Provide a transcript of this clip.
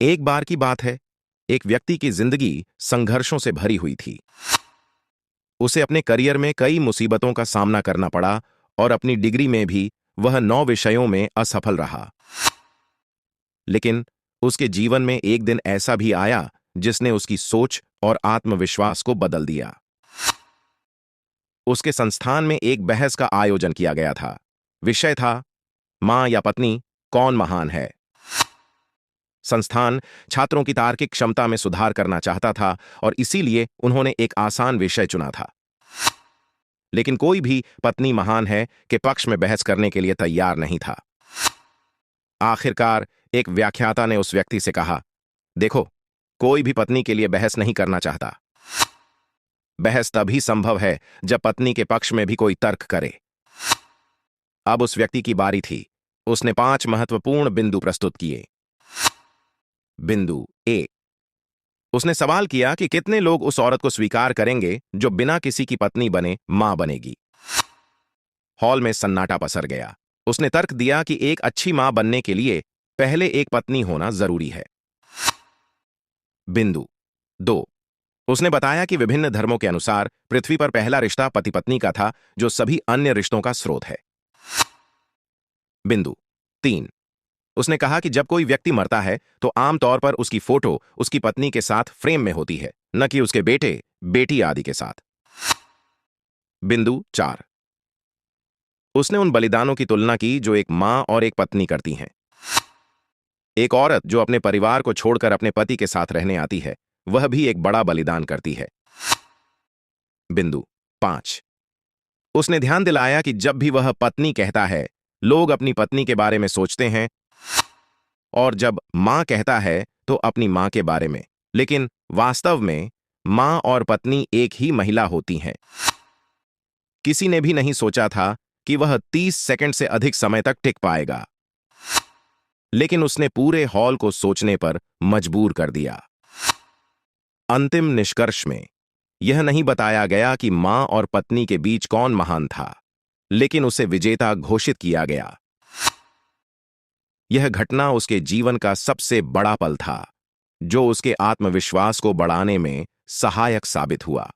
एक बार की बात है, एक व्यक्ति की जिंदगी संघर्षों से भरी हुई थी। उसे अपने करियर में कई मुसीबतों का सामना करना पड़ा और अपनी डिग्री में भी वह 9 विषयों में असफल रहा। लेकिन उसके जीवन में एक दिन ऐसा भी आया जिसने उसकी सोच और आत्मविश्वास को बदल दिया। उसके संस्थान में एक बहस का आयोजन किया गया था। विषय था, मां या पत्नी, कौन महान है। संस्थान छात्रों की तार्किक क्षमता में सुधार करना चाहता था और इसीलिए उन्होंने एक आसान विषय चुना था। लेकिन कोई भी पत्नी महान है के पक्ष में बहस करने के लिए तैयार नहीं था। आखिरकार एक व्याख्याता ने उस व्यक्ति से कहा, देखो, कोई भी पत्नी के लिए बहस नहीं करना चाहता। बहस तभी संभव है जब पत्नी के पक्ष में भी कोई तर्क करे। अब उस व्यक्ति की बारी थी। उसने 5 महत्वपूर्ण बिंदु प्रस्तुत किए। बिंदु 1, उसने सवाल किया कि कितने लोग उस औरत को स्वीकार करेंगे जो बिना किसी की पत्नी बने मां बनेगी। हॉल में सन्नाटा पसर गया। उसने तर्क दिया कि एक अच्छी मां बनने के लिए पहले एक पत्नी होना जरूरी है। बिंदु 2, उसने बताया कि विभिन्न धर्मों के अनुसार पृथ्वी पर पहला रिश्ता पति पत्नी का था, जो सभी अन्य रिश्तों का स्रोत है। बिंदु 3, उसने कहा कि जब कोई व्यक्ति मरता है तो आमतौर पर उसकी फोटो उसकी पत्नी के साथ फ्रेम में होती है, न कि उसके बेटे, बेटी आदि के साथ। बिंदु 4, उसने उन बलिदानों की तुलना की जो एक मां और एक पत्नी करती हैं। एक औरत जो अपने परिवार को छोड़कर अपने पति के साथ रहने आती है, वह भी एक बड़ा बलिदान करती है। बिंदु 5, उसने ध्यान दिलाया कि जब भी वह पत्नी कहता है, लोग अपनी पत्नी के बारे में सोचते हैं, और जब मां कहता है तो अपनी मां के बारे में। लेकिन वास्तव में मां और पत्नी एक ही महिला होती हैं। किसी ने भी नहीं सोचा था कि वह 30 सेकंड से अधिक समय तक टिक पाएगा, लेकिन उसने पूरे हॉल को सोचने पर मजबूर कर दिया। अंतिम निष्कर्ष में यह नहीं बताया गया कि मां और पत्नी के बीच कौन महान था, लेकिन उसे विजेता घोषित किया गया। यह घटना उसके जीवन का सबसे बड़ा पल था, जो उसके आत्मविश्वास को बढ़ाने में सहायक साबित हुआ।